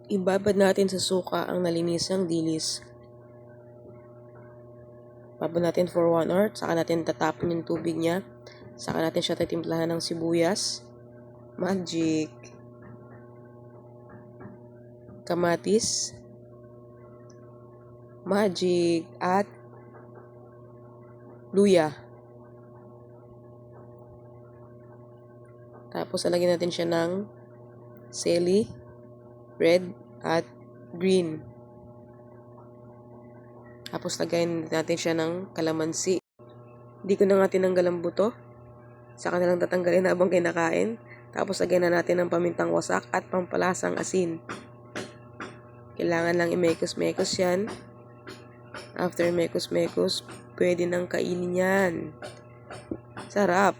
Ibabad natin sa suka ang nalinisang dilis. Babad natin for 1 hour. Saka natin tatapon yung tubig niya. Saka natin siya titimplahan ng sibuyas, magic, kamatis, magic, at luya. Tapos lalagyan natin siya ng sili, red, at green. Tapos lagyan natin siya ng kalamansi. Hindi ko na nga tinanggal ang buto. Saka na lang tatanggalin habang kinakain. Tapos lagyan na natin ng pamintang wasak at pampalasang asin. Kailangan lang i-mekos-mekos yan. After mekos-mekos, pwede nang kainin yan. Sarap!